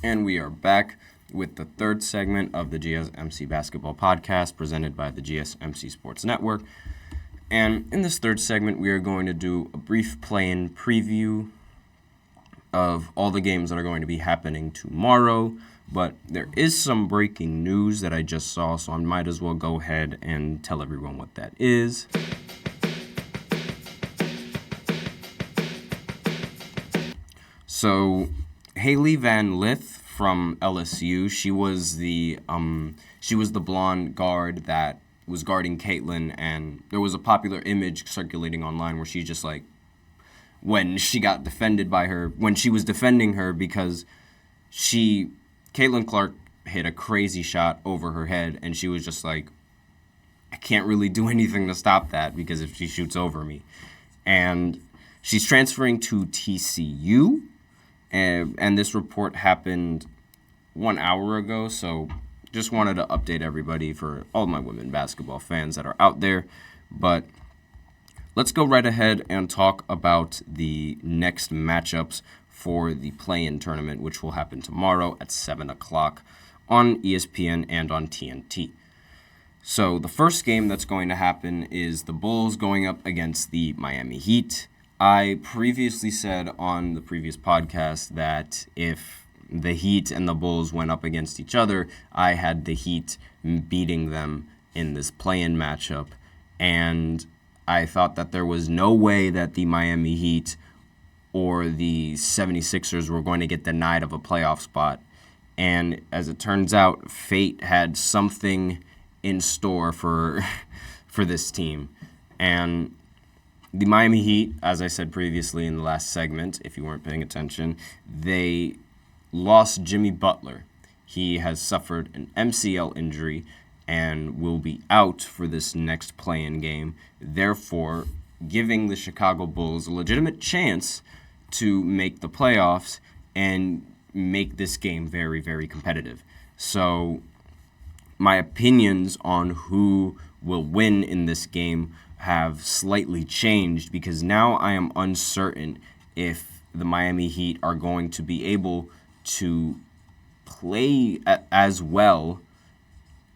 And we are back with the third segment of the GSMC Basketball Podcast presented by the GSMC Sports Network. And in this third segment, we are going to do a brief play-in preview of all the games that are going to be happening tomorrow. But there is some breaking news that I just saw, so I might as well go ahead and tell everyone what that is. So, Haley Van Lith from LSU, she was the blonde guard that was guarding Caitlin, and there was a popular image circulating online where she just when she got defended by her, when she was defending her because Caitlin Clark hit a crazy shot over her head, and she was just like, I can't really do anything to stop that because if she shoots over me. And she's transferring to TCU, and this report happened 1 hour ago, so just wanted to update everybody for all my women basketball fans that are out there. But let's go right ahead and talk about the next matchups for the play-in tournament, which will happen tomorrow at 7 o'clock on ESPN and on TNT. So the first game that's going to happen is the Bulls going up against the Miami Heat. I previously said on the previous podcast that if the Heat and the Bulls went up against each other, I had the Heat beating them in this play-in matchup, and I thought that there was no way that the Miami Heat or the 76ers were going to get denied of a playoff spot. And as it turns out, fate had something in store for this team. And the Miami Heat, as I said previously in the last segment, if you weren't paying attention, they lost Jimmy Butler. He has suffered an MCL injury and will be out for this next play-in game, therefore giving the Chicago Bulls a legitimate chance to make the playoffs and make this game very, very competitive. So my opinions on who will win in this game have slightly changed because now I am uncertain if the Miami Heat are going to be able to play as well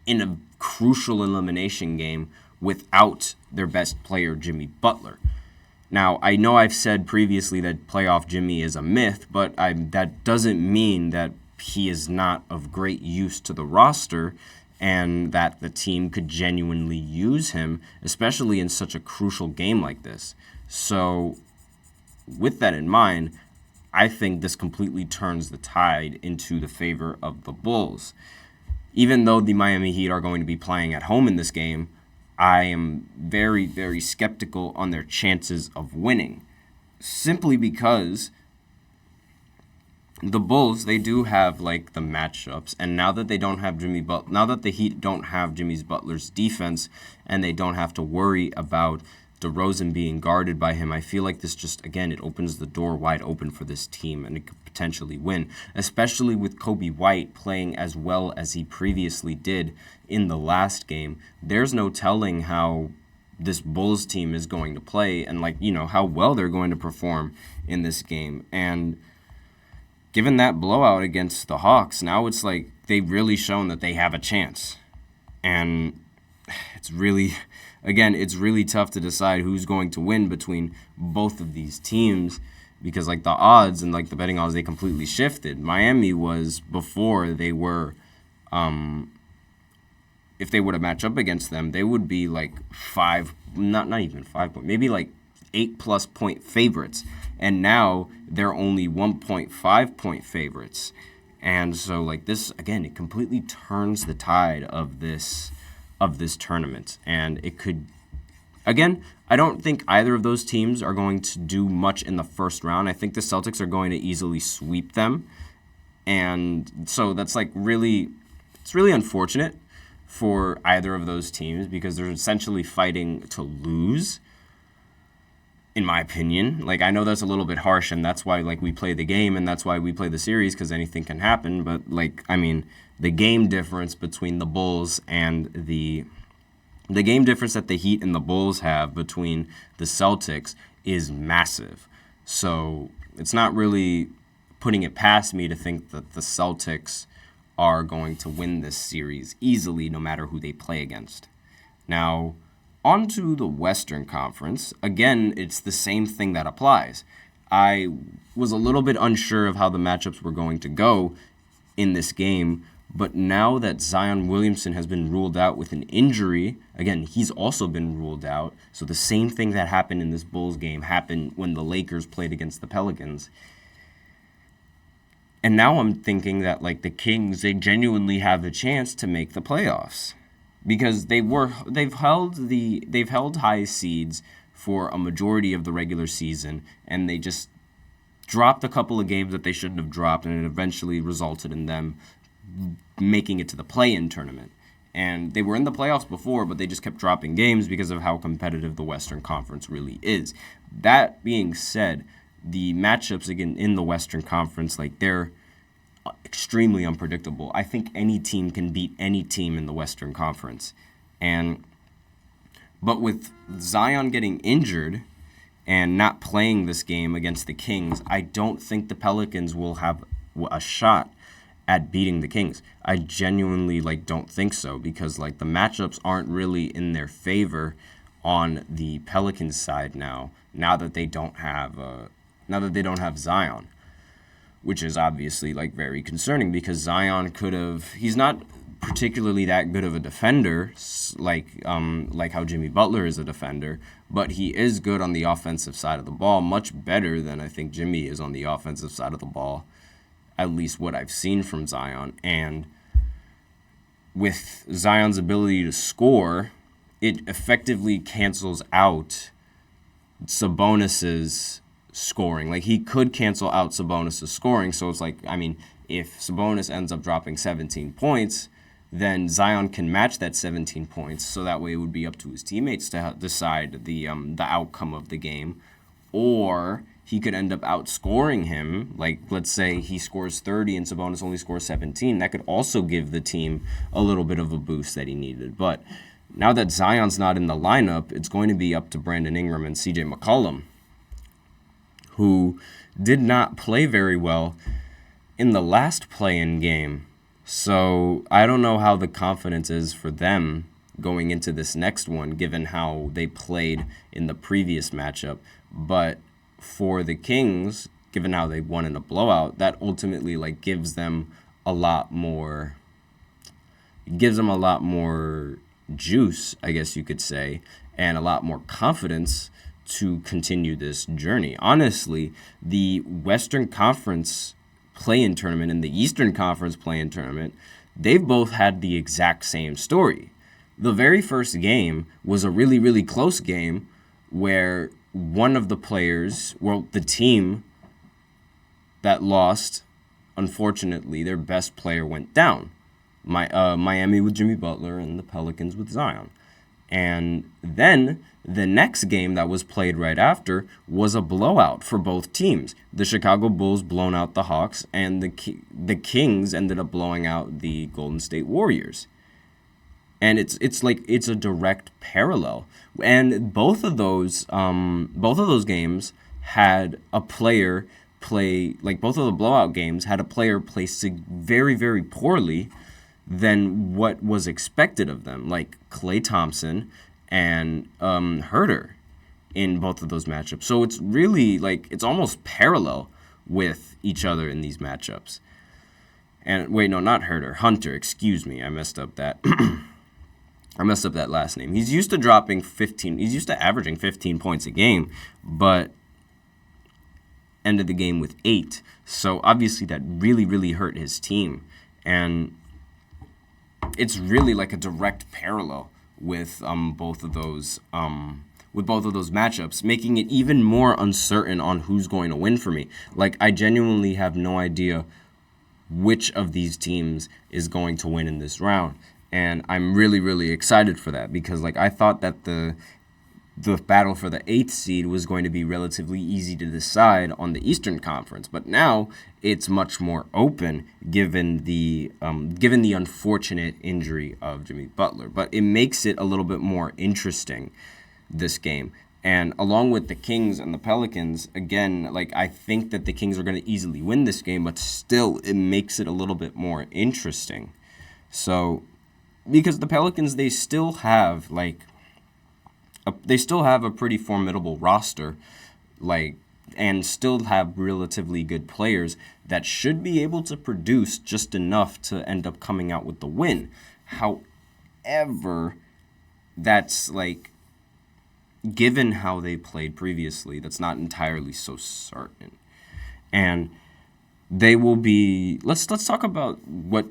in a crucial elimination game without their best player, Jimmy Butler. Now, I know I've said previously that playoff Jimmy is a myth, but that doesn't mean that he is not of great use to the roster and that the team could genuinely use him, especially in such a crucial game like this. So, with that in mind, I think this completely turns the tide into the favor of the Bulls. Even though the Miami Heat are going to be playing at home in this game, I am very, very skeptical on their chances of winning, simply because the Bulls, they do have the matchups, and now that they don't have now that the Heat don't have Jimmy Butler's defense and they don't have to worry about DeRozan being guarded by him, I feel like this just, again, it opens the door wide open for this team and it could potentially win, especially with Kobe White playing as well as he previously did in the last game. There's no telling how this Bulls team is going to play and, how well they're going to perform in this game. And given that blowout against the Hawks, now it's they've really shown that they have a chance. And it's really tough to decide who's going to win between both of these teams because, the odds and, the betting odds, they completely shifted. Miami was, before they were, if they were to match up against them, they would be, not even 5 point, maybe, 8+ point favorites. And now they're only 1.5 point favorites. And so, this, again, it completely turns the tide of this tournament. And it could, again, I don't think either of those teams are going to do much in the first round. I think the Celtics are going to easily sweep them. And so that's it's really unfortunate for either of those teams because they're essentially fighting to lose, in my opinion. I know that's a little bit harsh, and that's why we play the game and that's why we play the series, because anything can happen. But the game difference between the Bulls and the game difference that the Heat and the Bulls have between the Celtics is massive. So it's not really putting it past me to think that the Celtics are going to win this series easily no matter who they play against. Now, on to the Western Conference. Again, it's the same thing that applies. I was a little bit unsure of how the matchups were going to go in this game, but now that Zion Williamson has been ruled out with an injury, again, he's also been ruled out. So the same thing that happened in this Bulls game happened when the Lakers played against the Pelicans. And now I'm thinking that, like, the Kings, they genuinely have a chance to make the playoffs because they've held high seeds for a majority of the regular season, and they just dropped a couple of games that they shouldn't have dropped, and it eventually resulted in them making it to the play-in tournament. And they were in the playoffs before, but they just kept dropping games because of how competitive the Western Conference really is. That being said, the matchups again in the Western Conference, like, they're extremely unpredictable. I think any team can beat any team in the Western Conference. But with Zion getting injured and not playing this game against the Kings, I don't think the Pelicans will have a shot at beating the Kings. I genuinely don't think so because the matchups aren't really in their favor on the Pelicans side now that they don't have Zion, which is obviously very concerning because Zion he's not particularly that good of a defender like how Jimmy Butler is a defender, but he is good on the offensive side of the ball, much better than I think Jimmy is on the offensive side of the ball, at least what I've seen from Zion. And with Zion's ability to score, it effectively cancels out Sabonis's scoring. He could cancel out Sabonis's scoring, so it's if Sabonis ends up dropping 17 points, then Zion can match that 17 points, so that way it would be up to his teammates to decide the outcome of the game. Or he could end up outscoring him. Let's say he scores 30 and Sabonis only scores 17. That could also give the team a little bit of a boost that he needed. But now that Zion's not in the lineup, it's going to be up to Brandon Ingram and CJ McCollum, who did not play very well in the last play-in game. So I don't know how the confidence is for them going into this next one, given how they played in the previous matchup. But for the Kings, given how they won in a blowout, that ultimately gives them a lot more juice, I guess you could say, and a lot more confidence to continue this journey. Honestly, the Western Conference play-in tournament and the Eastern Conference play-in tournament, they've both had the exact same story. The very first game was a really, really close game where one of the players, the team that lost, unfortunately, their best player went down. Miami with Jimmy Butler and the Pelicans with Zion. And then the next game that was played right after was a blowout for both teams. The Chicago Bulls blown out the Hawks, and the Kings ended up blowing out the Golden State Warriors. And it's a direct parallel. And both of those games had a player play, both of the blowout games had a player play very, very poorly than what was expected of them, like Klay Thompson and Herter in both of those matchups. So it's really it's almost parallel with each other in these matchups. And wait, no, not Herter, Hunter, excuse me, I messed up that. I messed up that last name. He's used to averaging 15 points a game, but ended the game with 8. So obviously that really, really hurt his team. And it's really a direct parallel with both of those matchups, making it even more uncertain on who's going to win for me. I genuinely have no idea which of these teams is going to win in this round. And I'm really, really excited for that because I thought that the battle for the 8th seed was going to be relatively easy to decide on the Eastern Conference. But now it's much more open given the unfortunate injury of Jimmy Butler. But it makes it a little bit more interesting, this game. And along with the Kings and the Pelicans, again, like I think that the Kings are going to easily win this game, but still it makes it a little bit more interesting. So, because the Pelicans, they still have a pretty formidable roster, and still have relatively good players that should be able to produce just enough to end up coming out with the win. However, that's given how they played previously, that's not entirely so certain. And they will be, let's talk about what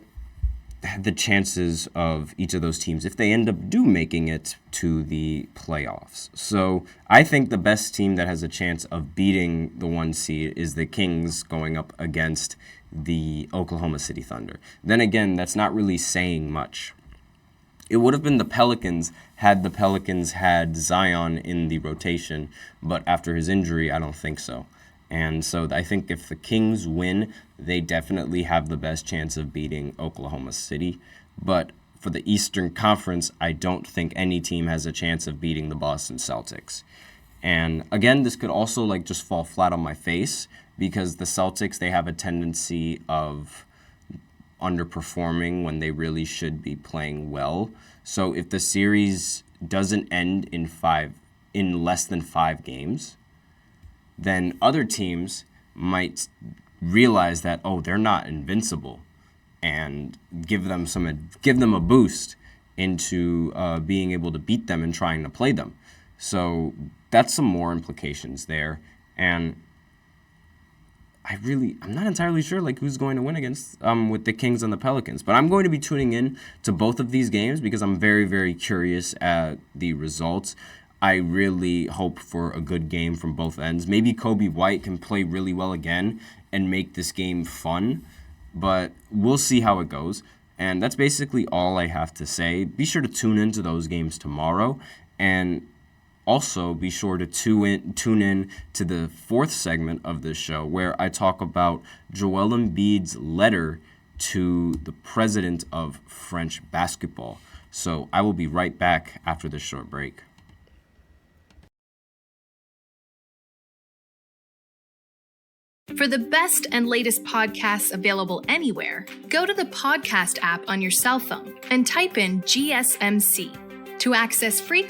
the chances of each of those teams if they end up making it to the playoffs. So I think the best team that has a chance of beating the 1 seed is the Kings going up against the Oklahoma City Thunder. Then again, that's not really saying much. It would have been the Pelicans had the Pelicans had Zion in the rotation, but after his injury, I don't think so. And so I think if the Kings win, they definitely have the best chance of beating Oklahoma City. But for the Eastern Conference, I don't think any team has a chance of beating the Boston Celtics. And again, this could also just fall flat on my face because the Celtics, they have a tendency of underperforming when they really should be playing well. So if the series doesn't end in less than 5 games, then other teams might realize that, they're not invincible, and give them a boost into being able to beat them and trying to play them. So that's some more implications there. And I'm not entirely sure who's going to win against with the Kings and the Pelicans. But I'm going to be tuning in to both of these games because I'm very, very curious at the results. I really hope for a good game from both ends. Maybe Kobe White can play really well again and make this game fun, but we'll see how it goes. And that's basically all I have to say. Be sure to tune into those games tomorrow, and also be sure to tune in to the 4th segment of this show where I talk about Joel Embiid's letter to the president of French basketball. So I will be right back after this short break. For the best and latest podcasts available anywhere, go to the podcast app on your cell phone and type in GSMC to access free